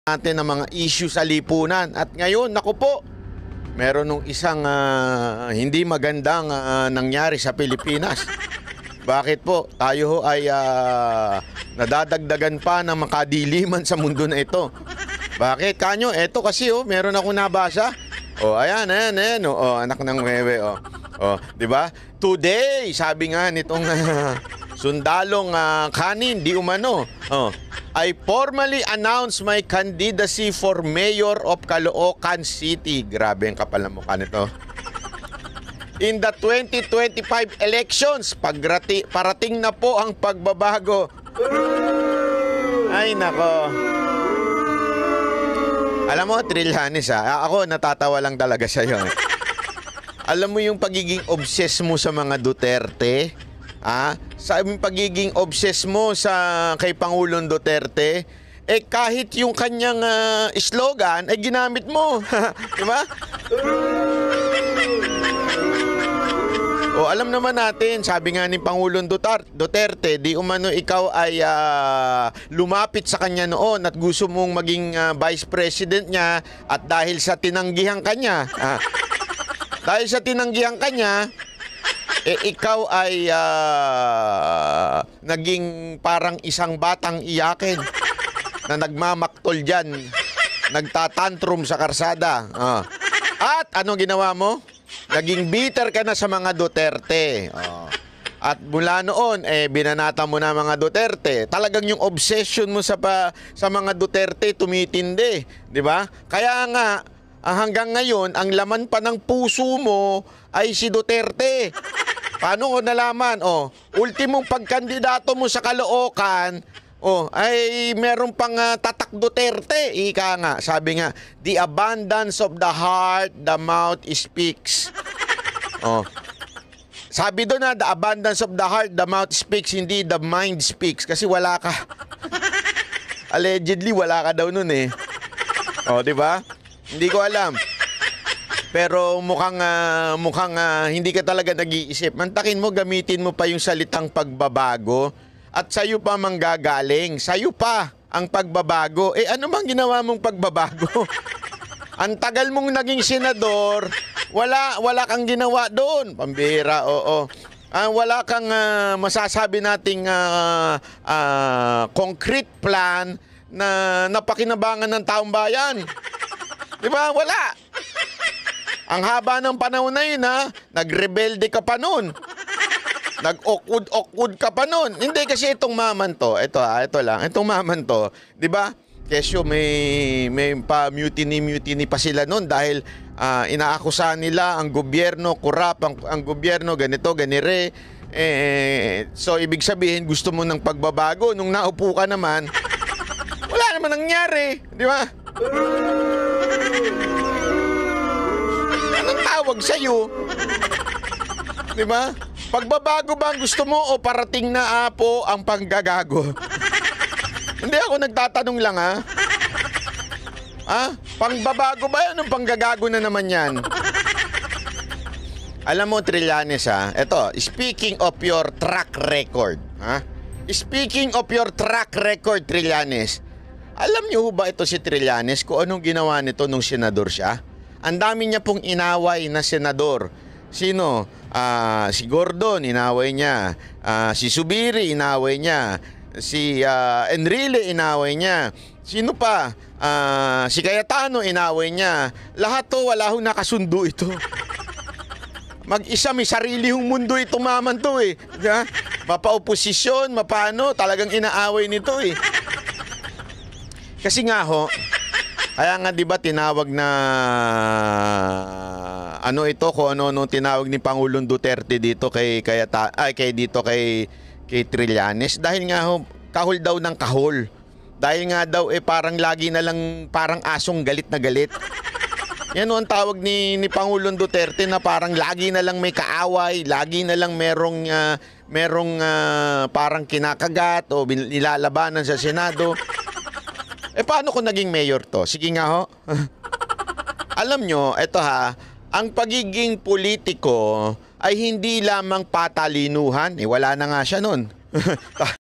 natin ng mga issue sa lipunan. At ngayon, naku po, meron nung isang hindi magandang nangyari sa Pilipinas. Bakit po? Tayo ho ay nadadagdagan pa ng makadiliman sa mundo na ito. Bakit? Kanyo, eto kasi meron akong nabasa. Ayan. Anak ng wewe, di ba? Today, sabi nga nitong sundalong kanin, di umano. I formally announced my candidacy for Mayor of Caloocan City. Grabe ang kapal ng mukha nito. In the 2025 elections, parating na po ang pagbabago. Ay, nako. Alam mo, Trillanes ako natatawa lang talaga sa'yo. Alam mo yung pagiging obsessed mo sa mga Duterte? Sa pagiging obsessed mo kay Pangulong Duterte, kahit yung kanyang slogan ay ginamit mo. Di ba? Alam naman natin, sabi nga ni Pangulong Duterte, di umano ikaw ay lumapit sa kanya noon at gusto mong maging vice president niya at dahil sa tinanggihan kanya, ikaw ay naging parang isang batang iyakin na nagmamaktol dyan, nagtatantrum sa karsada. At ano ginawa mo? Naging bitter ka na sa mga Duterte. At mula noon, binanata mo na mga Duterte. Talagang yung obsession mo sa mga Duterte tumitindi. Di ba? Kaya nga, hanggang ngayon, ang laman pa ng puso mo ay si Duterte. Paano ko nalaman? Ultimong pagkandidato mo sa Caloocan, ay meron pang tatak Duterte. Ika nga, sabi nga, the abundance of the heart, the mouth speaks. Sabi doon the abundance of the heart, the mouth speaks, hindi the mind speaks. Kasi wala ka. Allegedly, wala ka daw nun di ba? Hindi ko alam. Pero mukhang hindi ka talaga nag-iisip. Mantakin mo, gamitin mo pa yung salitang pagbabago at sa'yo pa manggagaling. Sa'yo pa ang pagbabago. Ano bang ginawa mong pagbabago? Ang tagal mong naging senador, wala kang ginawa doon. Pambihira, wala kang masasabi nating concrete plan na napakinabangan ng taong bayan. Di ba? Wala. Ang haba ng panahon na yun, nagrebelde ka pa nun. Nag-awkward ka pa nun. Hindi kasi itong maman to, ito lang, itong maman to, di ba? Kesyo may pa-mutiny pa sila nun dahil inaakusahan nila ang gobyerno, kurap, ang gobyerno, ganito, ganire. So, ibig sabihin, gusto mo ng pagbabago. Nung naupo ka naman, wala naman nangyari. Di ba? Anong tawag sa'yo? Di ba? Pagbabago ba ang gusto mo o parating na po ang panggagago? Hindi ako nagtatanong lang Pangbabago ba yan? Anong panggagago na naman yan? Alam mo, Trillanes ito, speaking of your track record, speaking of your track record, Trillanes, alam niyo ba ito si Trillanes kung anong ginawa nito nung senador siya? Ang dami niya pong inaway na senador. Sino? Si Gordon, inaway niya. Si Subiri, inaway niya. Si Enrile, inaway niya. Sino pa? Si Cayetano, inaway niya. Lahat to, wala hong nakasundo ito. Mag-isa, may sarili hong mundo ito, maman to Mapa-oposisyon, mapano, talagang inaaway nito Kasi nga kaya nga 'di ba tinawag na kung ano tinawag ni Pangulong Duterte dito kay Trillanes dahil nga kahol daw ng kahol. Dahil nga daw parang lagi na lang parang asong galit na galit. Yan ang tawag ni Pangulong Duterte na parang lagi na lang may kaaway, lagi na lang merong parang kinakagat o nilalabanan sa Senado. Paano kung naging mayor to? Sige nga Alam nyo, ito ang pagiging politiko ay hindi lamang patalinuhan. Wala na nga siya nun.